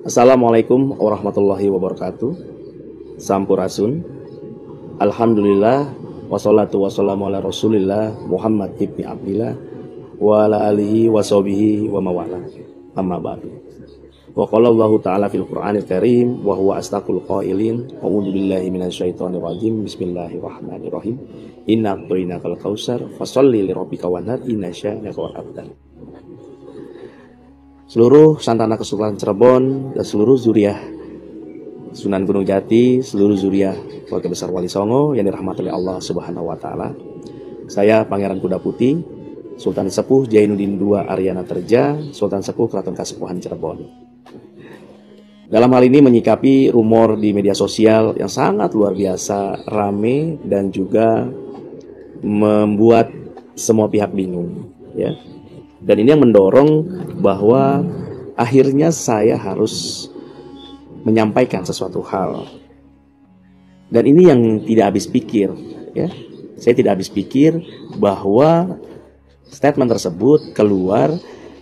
Assalamualaikum warahmatullahi wabarakatuh. Sampurasun. Alhamdulillah wassalatu wassalamu ala Rasulillah Muhammad ibni Abdillah wa ala alihi wa sahbihi wa mawala. Amma ba'du. Wa qala Allahu ta'ala fil Qur'anil Karim wa huwa astaqul qailin. A'udzu billahi minasyaitonir rajim. Bismillahirrahmanirrahim. Inna a'tainakal kautsar fasholli lirabbika wanhar inna syani'aka wal abtar. Seluruh santana Kesultanan Cirebon dan seluruh zuriah Sunan Gunung Jati, seluruh zuriah keluarga besar Wali Songo yang dirahmati oleh Allah Subhanahu wa taala. Saya Pangeran Kuda Putih, Sultan Sepuh Jainuddin II Aryana Terja, Sultan Sepuh Keraton Kasepuhan Cirebon. Dalam hal ini menyikapi rumor di media sosial yang sangat luar biasa rame dan juga membuat semua pihak bingung, ya. Dan ini yang mendorong bahwa akhirnya saya harus menyampaikan sesuatu hal. Dan ini yang tidak habis pikir, ya. Saya tidak habis pikir bahwa statement tersebut keluar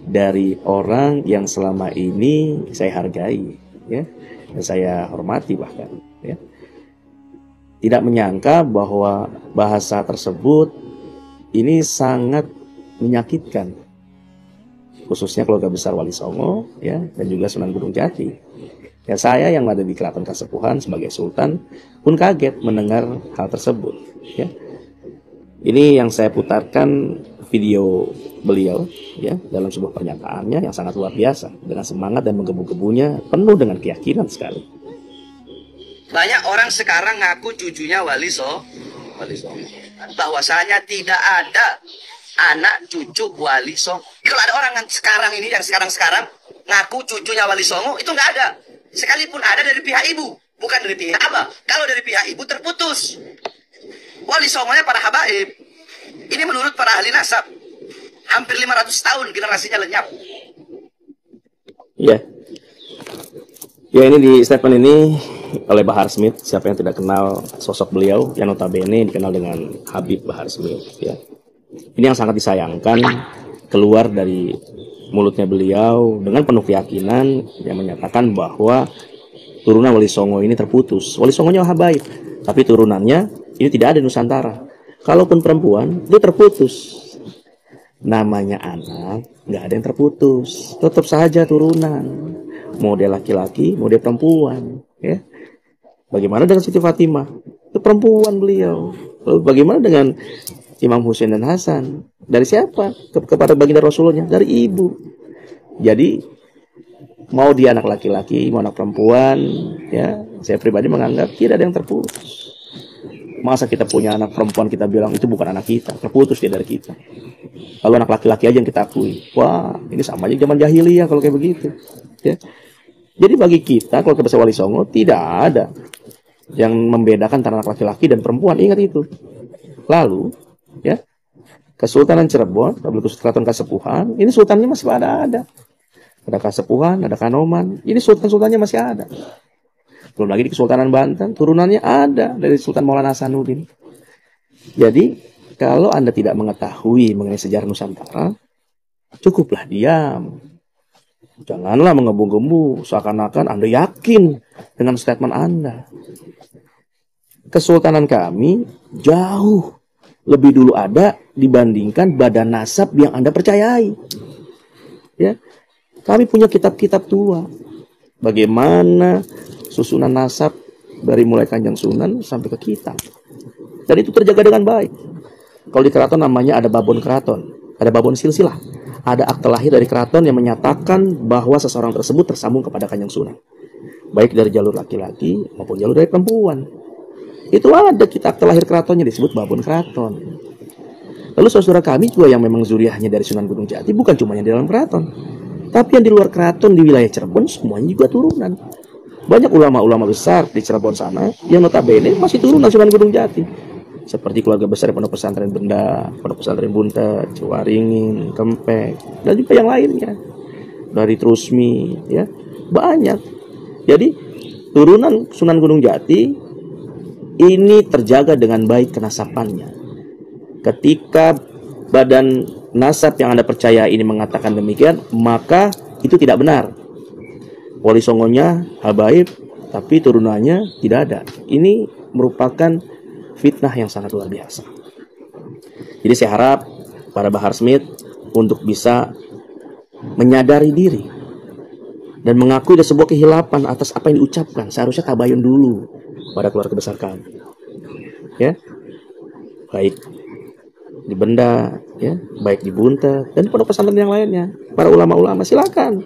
dari orang yang selama ini saya hargai, ya, dan saya hormati bahkan, ya. Tidak menyangka bahwa bahasa tersebut ini sangat menyakitkan, khususnya keluarga besar Wali Songo, ya, dan juga Sunan Gunung Jati. Ya, saya yang ada di Keraton Kasepuhan sebagai Sultan pun kaget mendengar hal tersebut, ya. Ini yang saya putarkan video beliau, ya, dalam sebuah pernyataannya yang sangat luar biasa, dengan semangat dan menggebu-gebunya, penuh dengan keyakinan sekali. Banyak orang sekarang ngaku cucunya Wali Songo, bahwasanya tidak ada anak cucu Wali Songo. Kalau ada orang yang sekarang ini, yang sekarang ngaku cucunya Wali Songo, itu nggak ada. Sekalipun ada dari pihak ibu, bukan dari pihak abah. Kalau dari pihak ibu terputus. Wali Songonya para habaib. Ini menurut para ahli nasab, hampir 500 tahun generasinya lenyap. Ya, ya, ini di statement ini oleh Bahar Smith. Siapa yang tidak kenal sosok beliau yang notabene dikenal dengan Habib Bahar Smith, ya. Ini yang sangat disayangkan keluar dari mulutnya beliau dengan penuh keyakinan yang menyatakan bahwa turunan Wali Songo ini terputus. Wali Songonya habaib, tapi turunannya ini tidak ada di Nusantara. Kalaupun perempuan, itu terputus. Namanya anak, nggak ada yang terputus. Tetap saja turunan. Mau dia laki-laki, mau dia perempuan, ya. Bagaimana dengan Siti Fatimah? Itu perempuan beliau. Lalu bagaimana dengan Imam Husain dan Hasan? Dari siapa? Kepada baginda Rasulullah? Dari ibu. Jadi mau dia anak laki-laki, mau anak perempuan, ya, saya pribadi menganggap tidak ada yang terputus. Masa kita punya anak perempuan kita bilang itu bukan anak kita, terputus dia dari kita. Kalau anak laki-laki aja yang kita akui, wah, ini sama aja zaman jahiliyah kalau kayak begitu, ya. Jadi bagi kita kalau ke Wali Songo tidak ada yang membedakan antara anak laki-laki dan perempuan, ingat itu. Lalu, ya, Kesultanan Cirebon, Keraton Kasepuhan, ini sultannya masih ada. Ada Kasepuhan, ada Kanoman, ini sultan-sultannya masih ada. Belum lagi di Kesultanan Banten, turunannya ada dari Sultan Maulana Hasanuddin. Jadi, kalau Anda tidak mengetahui mengenai sejarah Nusantara, cukuplah diam. Janganlah menggebu-gebu, seakan-akan Anda yakin dengan statement Anda. Kesultanan kami jauh lebih dulu ada dibandingkan badan nasab yang Anda percayai, ya. Kami punya kitab-kitab tua bagaimana susunan nasab dari mulai Kanjeng Sunan sampai ke kita, dan itu terjaga dengan baik. Kalau di keraton namanya ada babon keraton, ada babon silsilah, ada akte lahir dari keraton yang menyatakan bahwa seseorang tersebut tersambung kepada Kanjeng Sunan, baik dari jalur laki-laki maupun jalur dari perempuan. Itu ada kita akte lahir keratonnya disebut babon keraton. Lalu saudara kami juga yang memang zuriahnya dari Sunan Gunung Jati bukan cuma yang di dalam keraton, tapi yang di luar keraton di wilayah Cirebon semuanya juga turunan. Banyak ulama-ulama besar di Cirebon sana yang notabene masih turunan Sunan Gunung Jati. Seperti keluarga besar di Pondok Pesantren Benda, Pondok Pesantren Buntet, Ciwaringin, Kempek, dan juga yang lainnya. Dari Trusmi, ya, banyak. Jadi turunan Sunan Gunung Jati ini terjaga dengan baik kenasapannya. Ketika badan nasab yang Anda percaya ini mengatakan demikian, maka itu tidak benar. Wali Songonya habaib, tapi turunannya tidak ada. Ini merupakan fitnah yang sangat luar biasa. Jadi saya harap para Bahar Smith untuk bisa menyadari diri dan mengakui ada sebuah kehilapan atas apa yang diucapkan. Seharusnya tabayun dulu pada keluarga besar kami, ya, baik di Benda, ya, baik di Bunta, dan pondok pesantren yang lainnya. Para ulama-ulama silakan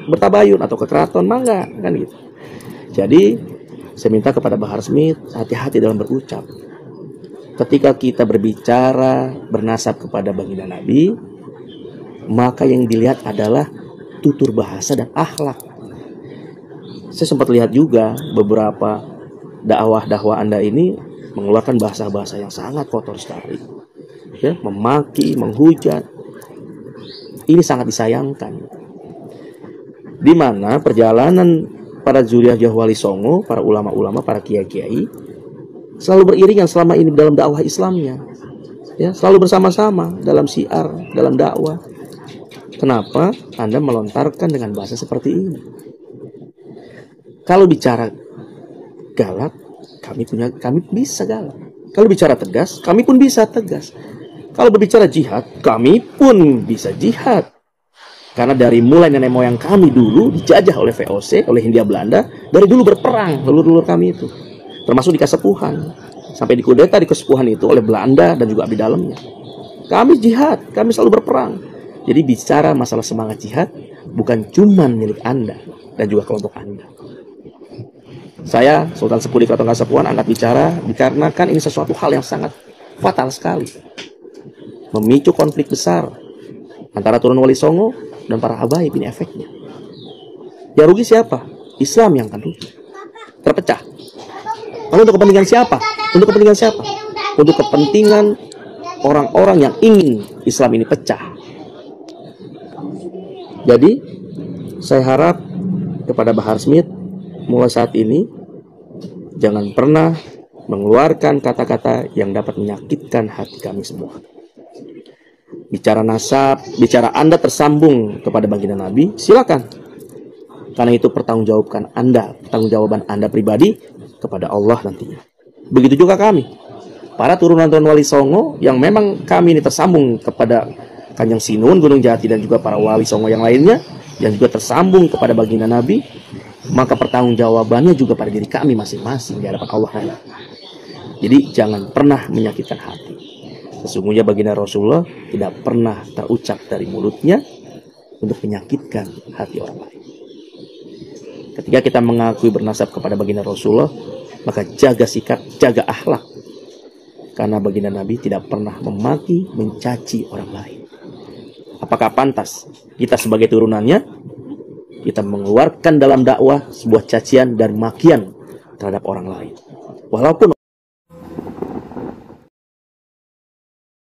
bertabayun atau ke keraton, mangga, kan gitu. Jadi saya minta kepada Bahar Smith hati-hati dalam berucap. Ketika kita berbicara bernasab kepada baginda Nabi, maka yang dilihat adalah tutur bahasa dan akhlak. Saya sempat lihat juga beberapa dakwah Anda ini mengeluarkan bahasa-bahasa yang sangat kotor sekali, ya, memaki, menghujat. Ini sangat disayangkan. Di mana perjalanan para zuriyah Wali Songo, para ulama-ulama, para kiai-kiai selalu beriringan selama ini dalam dakwah Islamnya, ya, selalu bersama-sama dalam syiar, dalam dakwah. Kenapa Anda melontarkan dengan bahasa seperti ini? Kalau bicara galak, kami bisa galak. Kalau bicara tegas, kami pun bisa tegas. Kalau berbicara jihad, kami pun bisa jihad. Karena dari mulai nenek moyang kami dulu dijajah oleh VOC, oleh Hindia Belanda, dari dulu berperang leluhur kami itu, termasuk di Kasepuhan, sampai dikudeta di Kasepuhan itu oleh Belanda dan juga abdi dalamnya. Kami jihad, kami selalu berperang. Jadi bicara masalah semangat jihad bukan cuma milik Anda dan juga kelompok Anda. Saya, Sultan Sepuh di Keraton Kasepuhan, angkat bicara dikarenakan ini sesuatu hal yang sangat fatal sekali, memicu konflik besar antara turun Wali Songo dan para habaib. Ini efeknya. Yang rugi siapa? Islam yang akan rugi, terpecah. Lalu untuk kepentingan siapa? Untuk kepentingan siapa? Untuk kepentingan orang-orang yang ingin Islam ini pecah. Jadi saya harap kepada Bahar Smith, mulai saat ini jangan pernah mengeluarkan kata-kata yang dapat menyakitkan hati kami semua. Bicara nasab, bicara Anda tersambung kepada baginda Nabi, silakan. Karena itu pertanggungjawaban Anda pribadi kepada Allah nantinya. Begitu juga kami, para turunan-turunan Wali Songo yang memang kami ini tersambung kepada Kanjeng Sinun, Gunung Jati, dan juga para Wali Songo yang lainnya, yang juga tersambung kepada baginda Nabi, maka pertanggungjawabannya juga pada diri kami masing-masing di hadapan Allah. Jadi jangan pernah menyakitkan hati. Sesungguhnya baginda Rasulullah tidak pernah terucap dari mulutnya untuk menyakitkan hati orang lain. Ketika kita mengakui bernasab kepada baginda Rasulullah, maka jaga sikap, jaga akhlak. Karena baginda Nabi tidak pernah memaki, mencaci orang lain. Apakah pantas kita sebagai turunannya, kita mengeluarkan dalam dakwah sebuah cacian dan makian terhadap orang lain? Walaupun